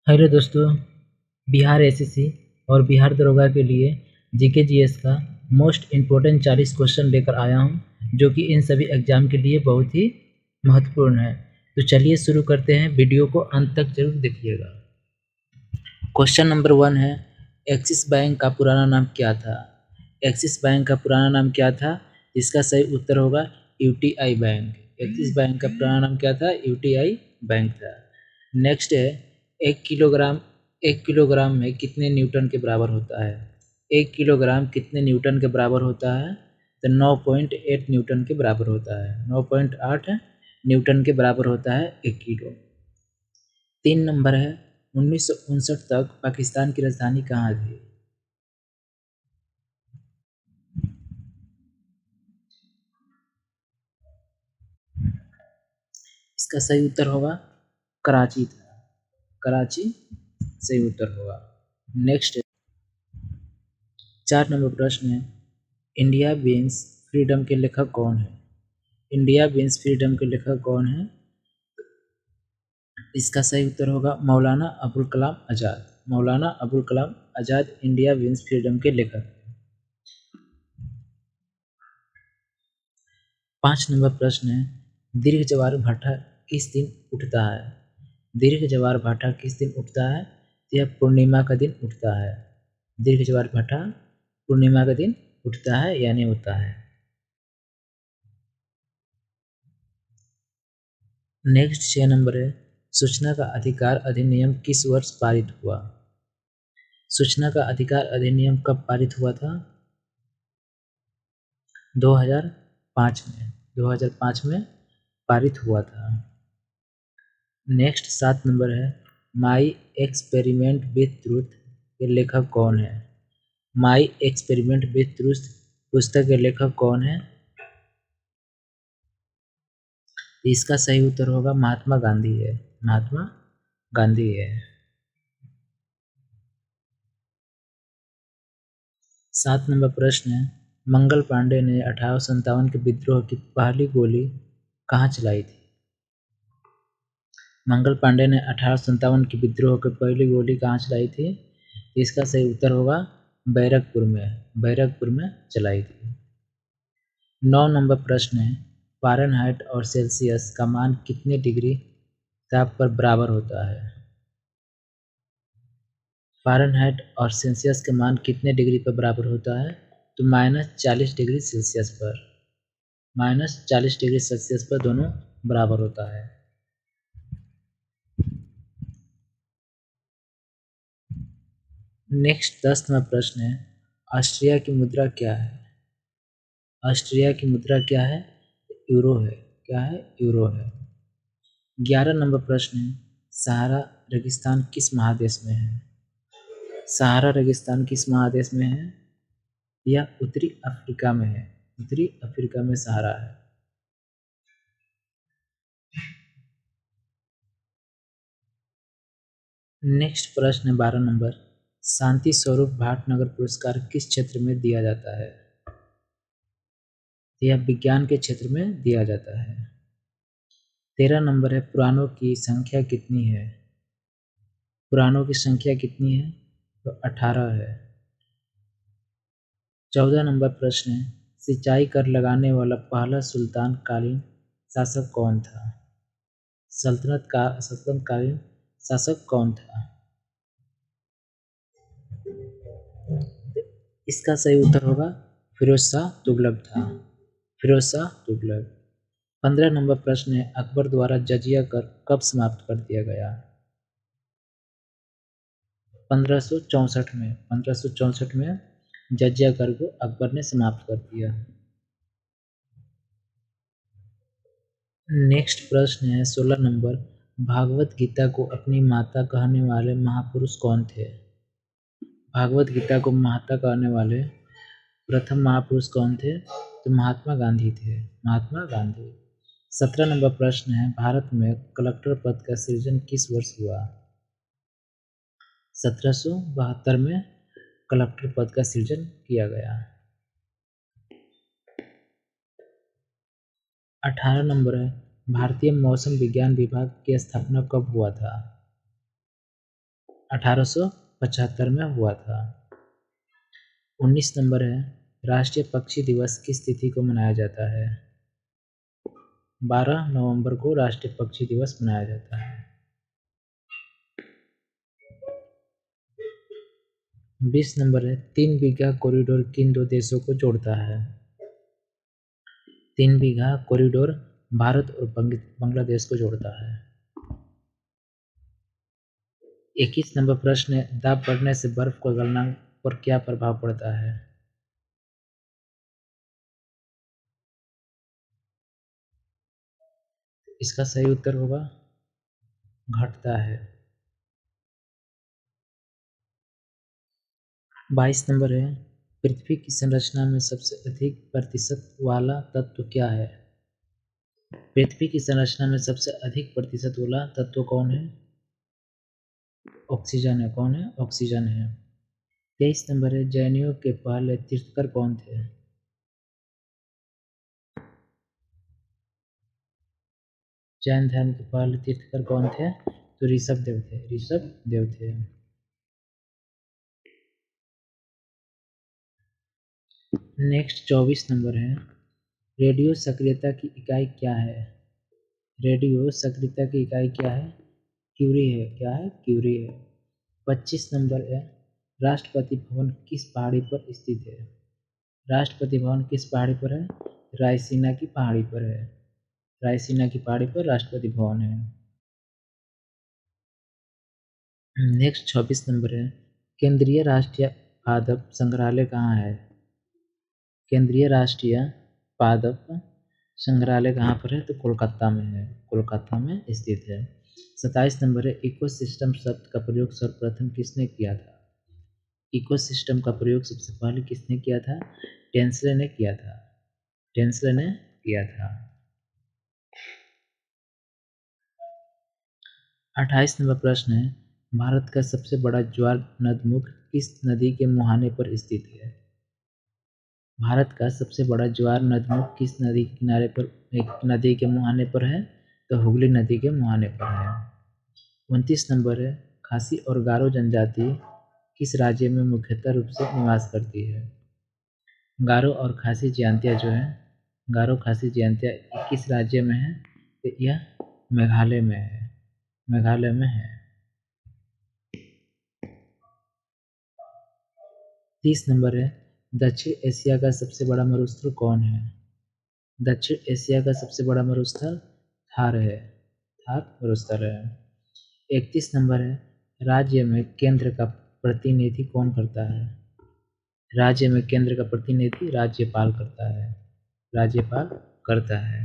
Hello दोस्तों, Bihar SSC और बिहार दरोगा के लिए जीके जीएस का मोस्ट इम्पोर्टेंट 40 क्वेश्चन लेकर आया हूं, जो कि इन सभी एग्जाम के लिए बहुत ही महत्वपूर्ण है। तो चलिए शुरू करते हैं, वीडियो को अंत तक जरूर देखिएगा। क्वेश्चन नंबर 1 है, एक्सिस बैंक का पुराना नाम क्या था? एक्सिस बैंक का पुराना नाम क्या था? इसका सही उत्तर होगा यूटीआई बैंक। एक्सिस बैंक का पुराना नाम क्या था? यूटीआई बैंक था। नेक्स्ट है, एक किलोग्राम एक किलोग्राम में कितने न्यूटन के बराबर होता है? एक किलोग्राम कितने न्यूटन के बराबर होता है? तो 9.8 न्यूटन के बराबर होता है। 9.8 न्यूटन के बराबर होता है 1 किलो। 3 नंबर है, 1959 तक पाकिस्तान की राजधानी कहाँ थी? इसका सही उत्तर होगा कराची था। कराची सही उत्तर होगा। नेक्स्ट 4 नंबर प्रश्न है, इंडिया बीन्स फ्रीडम के लेखक कौन है? इंडिया बीन्स फ्रीडम के लेखक कौन है? इसका सही उत्तर होगा Maulana Abul Kalam Azad. Maulana Abul Kalam Azad India beans freedom के लेखक। 5 नंबर प्रश्न है, दीर्घ ज्वार भाटा किस दिन उठता है? दीर्घ ज्वार भाटा किस दिन उठता है? यह पूर्णिमा का दिन उठता है। दीर्घ ज्वार भाटा पूर्णिमा का दिन उठता है यानी होता है। नेक्स्ट 6 नंबर है, सूचना का अधिकार अधिनियम किस वर्ष पारित हुआ? सूचना का अधिकार अधिनियम कब पारित हुआ था? 2005 में। 2005 में पारित हुआ था। नेक्स्ट 7 नंबर है, माई एक्सपेरिमेंट विथ ट्रूथ के लेखक कौन है? माई एक्सपेरिमेंट विथ ट्रूथ पुस्तक के लेखक कौन है? इसका सही उत्तर होगा महात्मा गांधी है। महात्मा गांधी है। 7 नंबर प्रश्न है, मंगल पांडे ने 1857 के विद्रोह की पहली गोली कहाँ चलाई थी? मंगल पांडे ने 1857 की विद्रोह की पहली गोली कहाँ चलाई थी? इसका सही उत्तर होगा बैरकपुर में। बैरकपुर में चलाई थी। 9 नंबर प्रश्न है, फ़ारेनहाइट और सेल्सियस का मान कितने डिग्री ताप पर बराबर होता है? फ़ारेनहाइट और सेल्सियस का मान कितने डिग्री पर बराबर होता है? तो -40 डिग्री सेल्सियस पर। -40 डिग्री सेल्सियस पर दोनों बराबर होता है। नेक्स्ट 10 नंबर प्रश्न है, ऑस्ट्रिया की मुद्रा क्या है? ऑस्ट्रिया की मुद्रा क्या है? यूरो है। क्या है? यूरो है। 11 नंबर प्रश्न है, सहारा रेगिस्तान किस महादेश में है? सहारा रेगिस्तान किस महादेश में है? यह उत्तरी अफ्रीका में है। उत्तरी अफ्रीका में सहारा है। नेक्स्ट प्रश्न है 12 नंबर, शांति स्वरूप भाटनगर पुरस्कार किस क्षेत्र में दिया जाता है? यह विज्ञान के क्षेत्र में दिया जाता है। 13 नंबर है, पुराणों की संख्या कितनी है? पुराणों की संख्या कितनी है? तो 18 है। 14 नंबर प्रश्न है, सिंचाई कर लगाने वाला पहला सुल्तान कालीन शासक कौन था? सल्तनत कालीन शासक कौन था? इसका सही उत्तर होगा फिरोज शाह तुगलक था। फिरोज शाह तुगलक। 15 नंबर प्रश्न है, अकबर द्वारा जजिया कर कब समाप्त कर दिया गया? 1564 में। 1564 में जजिया कर को अकबर ने समाप्त कर दिया। नेक्स्ट प्रश्न है 16 नंबर, भागवत गीता को अपनी माता कहने वाले महापुरुष कौन थे? भागवत गीता को माता कहने वाले प्रथम महापुरुष कौन थे? तो महात्मा गांधी थे। महात्मा गांधी। 17 नंबर प्रश्न है, भारत में कलेक्टर पद का सृजन किस वर्ष हुआ? 1772 में कलेक्टर पद का सृजन किया गया। 18 नंबर है, भारतीय मौसम विज्ञान विभाग की स्थापना कब हुआ था? 1875 में हुआ था। 19 नंबर है, राष्ट्रीय पक्षी दिवस किस तिथि को मनाया जाता है? 12 नवंबर को राष्ट्रीय पक्षी दिवस मनाया जाता है। 20 नंबर है, 3 बीघा कॉरिडोर किन दो देशों को जोड़ता है? 3 बीघा कॉरिडोर भारत और बांग्लादेश को जोड़ता है। 21 नंबर प्रश्न है, दाब बढ़ने से बर्फ को गलना पर क्या प्रभाव पड़ता है? इसका सही उत्तर होगा घटता है। 22 नंबर है, पृथ्वी की संरचना में सबसे अधिक प्रतिशत वाला तत्व क्या है? पृथ्वी की संरचना में सबसे अधिक प्रतिशत वाला तत्व कौन है? ऑक्सीजन है। कौन है? ऑक्सीजन है। 23 नंबर है, जैनियों के पहले तीर्थंकर कौन थे? जैन धर्म के पहले तीर्थंकर कौन थे? तो ऋषभ देव थे। ऋषभ देव थे। नेक्स्ट 24 नंबर है, रेडियो सक्रियता की इकाई क्या है? रेडियो सक्रियता की इकाई क्या है? क्यूरी है। क्या है? क्यूरी है। 25 नंबर है, राष्ट्रपति भवन किस पहाड़ी पर स्थित है? राष्ट्रपति भवन किस पहाड़ी पर है? रायसीना की पहाड़ी पर है। रायसीना की पहाड़ी पर राष्ट्रपति भवन है। नेक्स्ट 26 नंबर है, केंद्रीय राष्ट्रीय पादप संग्रहालय कहाँ है? केंद्रीय राष्ट्रीय पादप संग्रहालय कहाँ पर है? तो कोलकाता में है। कोलकाता में स्थित है। 27 नंबर है, इकोसिस्टम शब्द का प्रयोग सर्वप्रथम किसने किया था? इकोसिस्टम का प्रयोग सबसे पहले किसने किया था? टेंसले ने किया था। टेंसले ने किया था। 28 नंबर प्रश्न है, भारत का सबसे बड़ा ज्वार नदमुख किस नदी के मुहाने पर स्थित है? भारत का सबसे बड़ा ज्वार नदमुख किस नदी के किनारे पर, एक नदी के मुहाने पर है? तो हुगली नदी के मुहाने पर है। 29 नंबर है, खासी और गारो जनजाति किस राज्य में मुख्यतः रूप से निवास करती है? गारो और खासी जयंतिया जो है, गारो खासी जयंतिया किस राज्य में है? तो यह मेघालय में है। मेघालय में है। 30 नंबर है, दक्षिण एशिया का सबसे बड़ा मरुस्थल कौन है? दक्षिण एशिया का सबसे बड़ा मरुस्थल थार है। थार मरुस्थल है। 31 नंबर है, राज्य में केंद्र का प्रतिनिधि कौन करता है? राज्य में केंद्र का प्रतिनिधि राज्यपाल करता है। राज्यपाल करता है।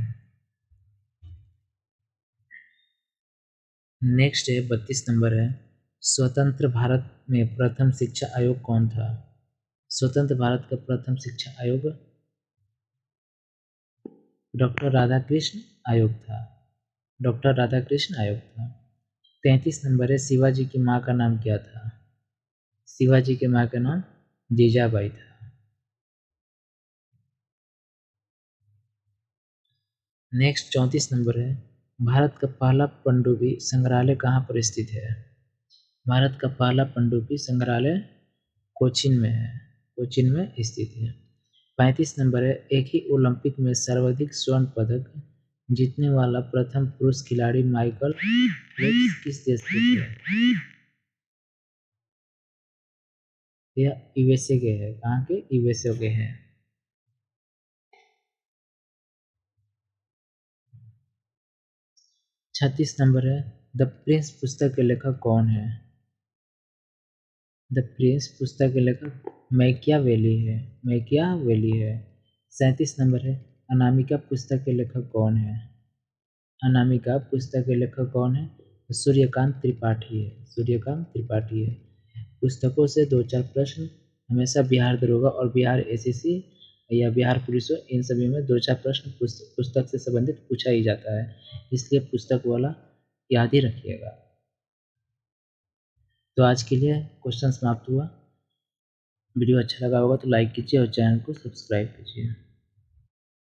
नेक्स्ट है 32 नंबर है, स्वतंत्र भारत में प्रथम शिक्षा आयोग कौन था? स्वतंत्र भारत का प्रथम शिक्षा आयोग डॉक्टर राधाकृष्ण आयोग था। डॉक्टर राधाकृष्ण आयोग था। 33 नंबर है, शिवाजी की माँ का नाम क्या था? शिवाजी के माँ का नाम जीजाबाई था। नेक्स्ट 34 नंबर है, भारत का पहला पनडुब्बी संग्रहालय कहाँ पर स्थित है? भारत का पहला पनडुब्बी संग्रहालय कोचीन में है। कोचीन में स्थित है। 35 नंबर है, एक ही ओलंपिक में सर्वाधिक स्वर्ण पदक जीतने वाला प्रथम पुरुष खिलाड़ी माइकल फेल्प्स किस देश के थे? यह यूएसए के हैं। कहाँ के? यूएसए के हैं। 36 नंबर है, द प्रिंस पुस्तक के लेखक कौन है? द प्रिंस पुस्तक के लेखक मैकियावेली है। मैकियावेली है। 37 नंबर है, अनामिका पुस्तक के लेखक कौन है? अनामिका पुस्तक के लेखक कौन है? सूर्यकांत त्रिपाठी है। सूर्यकांत त्रिपाठी है। पुस्तकों से 2-4 प्रश्न हमेशा बिहार दरोगा और बिहार एसएससी या बिहार पुलिस इन सभी में 2-4 प्रश्न पुस्तक से संबंधित पूछा ही जाता है, इसलिए पुस्तक वाला याद ही रखिएगा। तो आज के लिए क्वेश्चन समाप्त हुआ। वीडियो अच्छा लगा होगा तो लाइक कीजिए और चैनल को सब्सक्राइब कीजिए।